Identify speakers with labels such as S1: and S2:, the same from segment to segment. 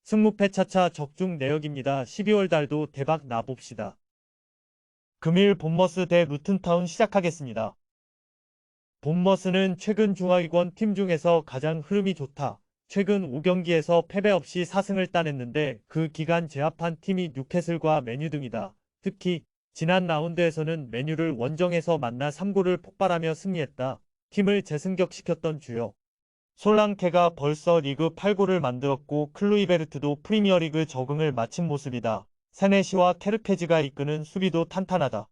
S1: 승무패 차차 적중 내역입니다. 12월 달도 대박 나봅시다. 금일 본머스 대 루튼타운 시작하겠습니다. 본머스는 최근 중하위권 팀 중에서 가장 흐름이 좋다. 최근 5경기에서 패배 없이 4승을 따냈는데 그 기간 제압한 팀이 뉴캐슬과 맨유 등이다. 특히 지난 라운드에서는 맨유를 원정에서 만나 3골을 폭발하며 승리했다. 팀을 재승격시켰던 주요 솔랑케가 벌써 리그 8골을 만들었고 클루이베르트도 프리미어리그 적응을 마친 모습이다. 세네시와 케르케즈가 이끄는 수비도 탄탄하다.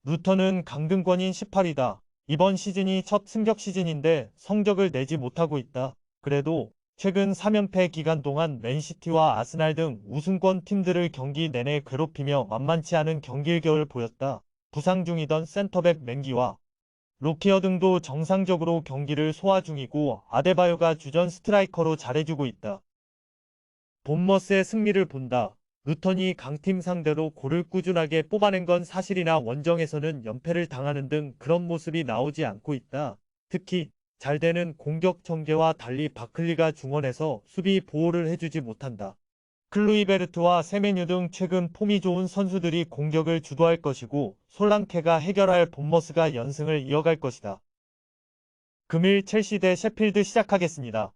S1: 루턴은 강등권인 18위다. 이번 시즌이 첫 승격 시즌인데 성적을 내지 못하고 있다. 그래도 최근 3연패 기간 동안 맨시티와 아스날 등 우승권 팀들을 경기 내내 괴롭히며 만만치 않은 경기일격을 보였다. 부상 중이던 센터백 맨기와 로키어 등도 정상적으로 경기를 소화 중이고 아데바요가 주전 스트라이커로 잘해주고 있다. 본머스의 승리를 본다. 루턴이 강팀 상대로 골을 꾸준하게 뽑아낸 건 사실이나 원정에서는 연패를 당하는 등 그런 모습이 나오지 않고 있다. 특히 잘 되는 공격 전개와 달리 바클리가 중원에서 수비 보호를 해주지 못한다. 클루이베르트와 세메뉴 등 최근 폼이 좋은 선수들이 공격을 주도할 것이고 솔랑케가 해결할 본머스가 연승을 이어갈 것이다. 금일 첼시 대 셰필드 시작하겠습니다.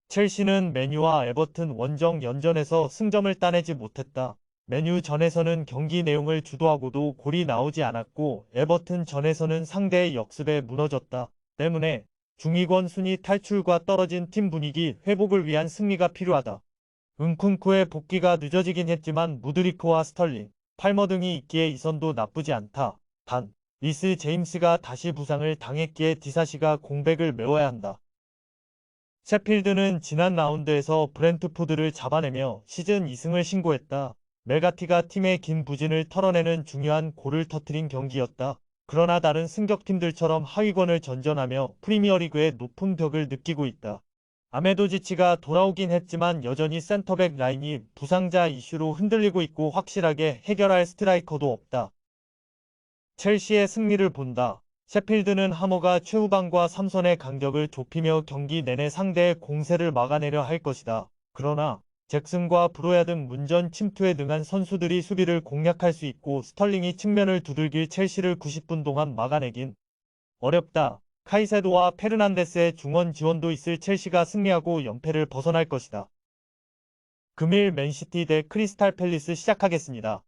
S1: 첼시는 맨유와 에버튼 원정 연전에서 승점을 따내지 못했다. 맨유 전에서는 경기 내용을 주도하고도 골이 나오지 않았고 에버튼 전에서는 상대의 역습에 무너졌다. 때문에 중위권 순위 탈출과 떨어진 팀 분위기 회복을 위한 승리가 필요하다. 은쿤쿠의 복귀가 늦어지긴 했지만 무드리크와 스털링, 팔머 등이 있기에 이 선도 나쁘지 않다. 단, 리스 제임스가 다시 부상을 당했기에 디사시가 공백을 메워야 한다. 셰필드는 지난 라운드에서 브렌트포드를 잡아내며 시즌 2승을 신고했다. 멜가티가 팀의 긴 부진을 털어내는 중요한 골을 터뜨린 경기였다. 그러나 다른 승격팀들처럼 하위권을 전전하며 프리미어리그의 높은 벽을 느끼고 있다. 아메도지치가 돌아오긴 했지만 여전히 센터백 라인이 부상자 이슈로 흔들리고 있고 확실하게 해결할 스트라이커도 없다. 첼시의 승리를 본다. 셰필드는 하머가 최후방과 3선의 간격을 좁히며 경기 내내 상대의 공세를 막아내려 할 것이다. 그러나 잭슨과 브로야 등 문전 침투에 능한 선수들이 수비를 공략할 수 있고 스털링이 측면을 두들길 첼시를 90분 동안 막아내긴 어렵다. 카이세도와 페르난데스의 중원 지원도 있을 첼시가 승리하고 연패를 벗어날 것이다. 금일 맨시티 대 크리스탈 팰리스 시작하겠습니다.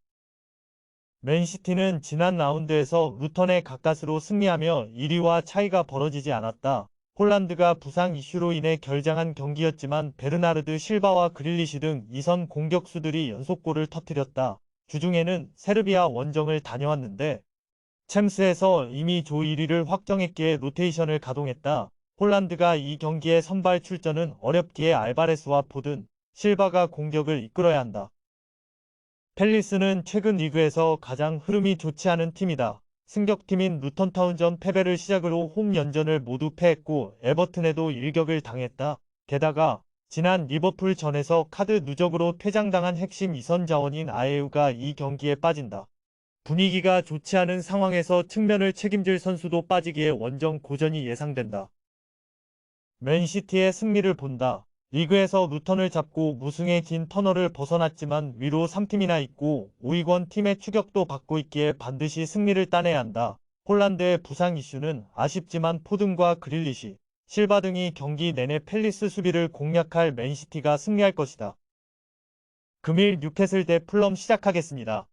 S1: 맨시티는 지난 라운드에서 루턴의 가까스로 승리하며 1위와 차이가 벌어지지 않았다. 홀란드가 부상 이슈로 인해 결장한 경기였지만 베르나르드 실바와 그릴리시 등 2선 공격수들이 연속골을 터뜨렸다. 주중에는 세르비아 원정을 다녀왔는데 챔스에서 이미 조 1위를 확정했기에 로테이션을 가동했다. 홀란드가 이 경기의 선발 출전은 어렵기에 알바레스와 포든, 실바가 공격을 이끌어야 한다. 팰리스는 최근 리그에서 가장 흐름이 좋지 않은 팀이다. 승격팀인 루턴타운전 패배를 시작으로 홈 연전을 모두 패했고 에버튼에도 일격을 당했다. 게다가 지난 리버풀 전에서 카드 누적으로 퇴장당한 핵심 2선 자원인 아에우가 이 경기에 빠진다. 분위기가 좋지 않은 상황에서 측면을 책임질 선수도 빠지기에 원정 고전이 예상된다. 맨시티의 승리를 본다. 리그에서 루턴을 잡고 무승의 긴 터널을 벗어났지만 위로 3팀이나 있고 5위권 팀의 추격도 받고 있기에 반드시 승리를 따내야 한다. 홀란드의 부상 이슈는 아쉽지만 포든과 그릴리시, 실바 등이 경기 내내 팰리스 수비를 공략할 맨시티가 승리할 것이다. 금일 뉴캐슬 대 풀럼 시작하겠습니다.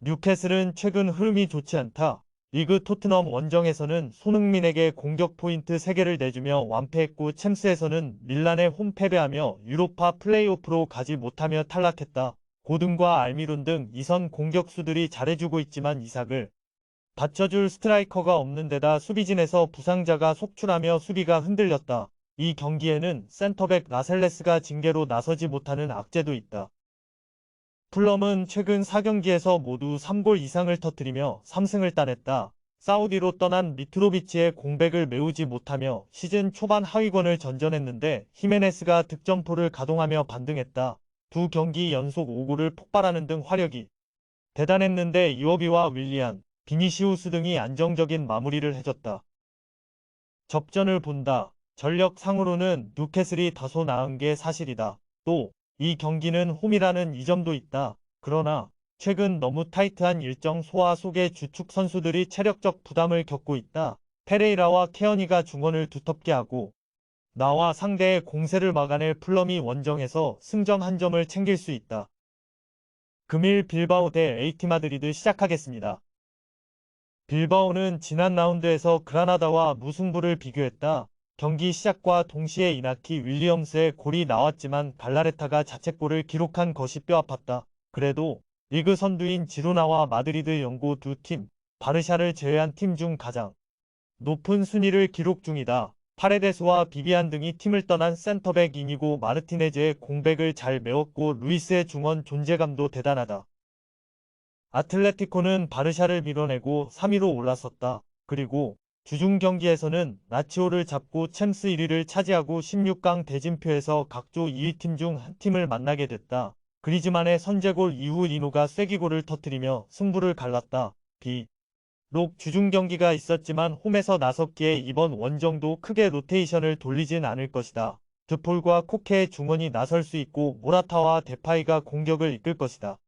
S1: 뉴캐슬은 최근 흐름이 좋지 않다. 리그 토트넘 원정에서는 손흥민에게 공격 포인트 3개를 내주며 완패했고 챔스에서는 밀란에 홈 패배하며 유로파 플레이오프로 가지 못하며 탈락했다. 고든과 알미론 등 2선 공격수들이 잘해주고 있지만 이삭을 받쳐줄 스트라이커가 없는 데다 수비진에서 부상자가 속출하며 수비가 흔들렸다. 이 경기에는 센터백 라셀레스가 징계로 나서지 못하는 악재도 있다. 풀럼은 최근 4경기에서 모두 3골 이상을 터뜨리며 3승을 따냈다. 사우디로 떠난 미트로비치의 공백을 메우지 못하며 시즌 초반 하위권을 전전했는데 히메네스가 득점포를 가동하며 반등했다. 두 경기 연속 5골을 폭발하는 등 화력이 대단했는데 이워비와 윌리안, 비니시우스 등이 안정적인 마무리를 해줬다. 접전을 본다. 전력상으로는 뉴캐슬이 다소 나은 게 사실이다. 또 이 경기는 홈이라는 이점도 있다. 그러나 최근 너무 타이트한 일정 소화 속에 주축 선수들이 체력적 부담을 겪고 있다. 페레이라와 케어니가 중원을 두텁게 하고 나와 상대의 공세를 막아낼 플럼이 원정에서 승점 한 점을 챙길 수 있다. 금일 빌바오 대 에이티 마드리드 시작하겠습니다. 빌바오는 지난 라운드에서 그라나다와 무승부를 비교했다. 경기 시작과 동시에 이나키 윌리엄스의 골이 나왔지만 발라레타가 자책골을 기록한 것이 뼈아팠다. 그래도 리그 선두인 지로나와 마드리드 연고 두 팀, 바르샤를 제외한 팀 중 가장 높은 순위를 기록 중이다. 파레데스와 비비안 등이 팀을 떠난 센터백 이니고 마르티네즈의 공백을 잘 메웠고 루이스의 중원 존재감도 대단하다. 아틀레티코는 바르샤를 밀어내고 3위로 올라섰다. 그리고 주중 경기에서는 라치오를 잡고 챔스 1위를 차지하고 16강 대진표에서 각조 2위 팀 중 한 팀을 만나게 됐다. 그리즈만의 선제골 이후 리노가 쐐기골을 터뜨리며 승부를 갈랐다. 비록 주중 경기가 있었지만 홈에서 나섰기에 이번 원정도 크게 로테이션을 돌리진 않을 것이다. 드폴과 코케의 중원이 나설 수 있고 모라타와 데파이가 공격을 이끌 것이다.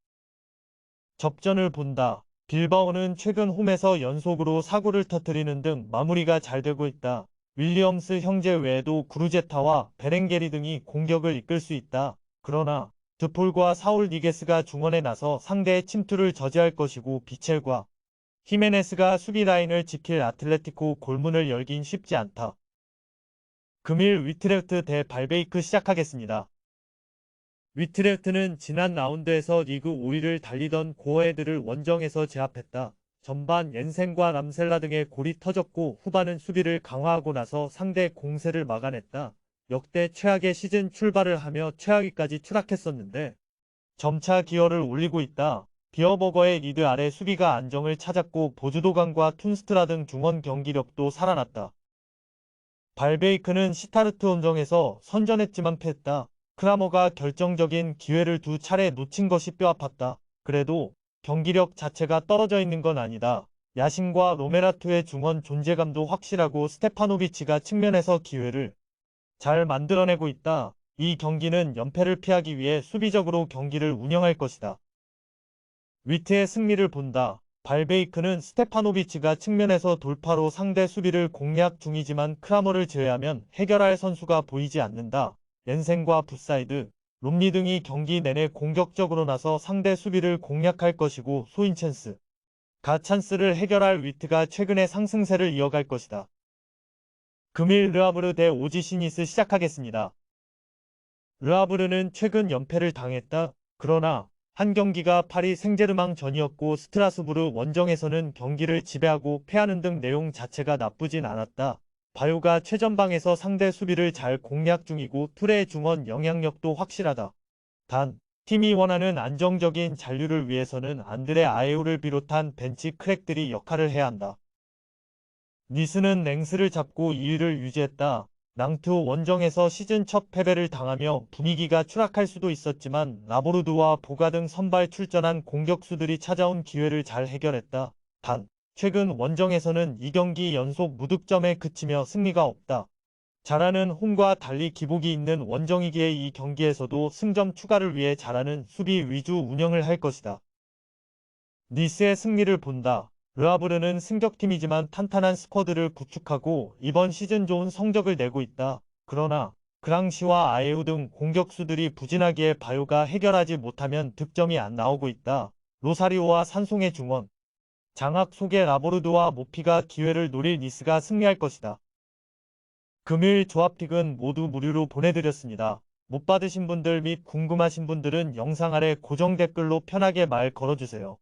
S1: 접전을 본다. 빌바오는 최근 홈에서 연속으로 사고를 터뜨리는 등 마무리가 잘 되고 있다. 윌리엄스 형제 외에도 구르제타와 베렌게리 등이 공격을 이끌 수 있다. 그러나 드폴과 사울 니게스가 중원에 나서 상대의 침투를 저지할 것이고 비첼과 히메네스가 수비 라인을 지킬 아틀레티코 골문을 열긴 쉽지 않다. 금일 위트레흐트 대 발베이크 시작하겠습니다. 위트레흐트는 지난 라운드에서 리그 5위를 달리던 고어헤드를 원정에서 제압했다. 전반 옌센과 람셀라 등의 골이 터졌고 후반은 수비를 강화하고 나서 상대 공세를 막아냈다. 역대 최악의 시즌 출발을 하며 최하위까지 추락했었는데 점차 기어를 올리고 있다. 비어버거의 리드 아래 수비가 안정을 찾았고 보주도강과 툰스트라 등 중원 경기력도 살아났다. 발베이크는 시타르트 원정에서 선전했지만 패했다. 크라머가 결정적인 기회를 두 차례 놓친 것이 뼈아팠다. 그래도 경기력 자체가 떨어져 있는 건 아니다. 야신과 로메라투의 중원 존재감도 확실하고 스테파노비치가 측면에서 기회를 잘 만들어내고 있다. 이 경기는 연패를 피하기 위해 수비적으로 경기를 운영할 것이다. 위트의 승리를 본다. 발베이크는 스테파노비치가 측면에서 돌파로 상대 수비를 공략 중이지만 크라머를 제외하면 해결할 선수가 보이지 않는다. 옌센과 붓사이드, 롬리 등이 경기 내내 공격적으로 나서 상대 수비를 공략할 것이고 소인챈스, 가찬스를 해결할 위트가 최근의 상승세를 이어갈 것이다. 금일 르하브르 대 오지시니스 시작하겠습니다. 르하브르는 최근 연패를 당했다. 그러나 한 경기가 파리 생제르맹 전이었고 스트라스부르 원정에서는 경기를 지배하고 패하는 등 내용 자체가 나쁘진 않았다. 바요가 최전방에서 상대 수비를 잘 공략 중이고 툴의 중원 영향력도 확실하다. 단, 팀이 원하는 안정적인 잔류를 위해서는 안드레 아에우를 비롯한 벤치 크랙들이 역할을 해야 한다. 니스는 랭스를 잡고 2위를 유지했다. 낭트 원정에서 시즌 첫 패배를 당하며 분위기가 추락할 수도 있었지만 라보르드와 보가 등 선발 출전한 공격수들이 찾아온 기회를 잘 해결했다. 단, 최근 원정에서는 2경기 연속 무득점에 그치며 승리가 없다. 잘하는 홈과 달리 기복이 있는 원정이기에 이 경기에서도 승점 추가를 위해 잘하는 수비 위주 운영을 할 것이다. 니스의 승리를 본다. 르하브르는 승격팀이지만 탄탄한 스쿼드를 구축하고 이번 시즌 좋은 성적을 내고 있다. 그러나 그랑시와 아에우 등 공격수들이 부진하기에 바요가 해결하지 못하면 득점이 안 나오고 있다. 로사리오와 산송의 중원 장악 속의 라보르드와 모피가 기회를 노릴 니스가 승리할 것이다. 금일 조합픽은 모두 무료로 보내드렸습니다. 못 받으신 분들 및 궁금하신 분들은 영상 아래 고정 댓글로 편하게 말 걸어주세요.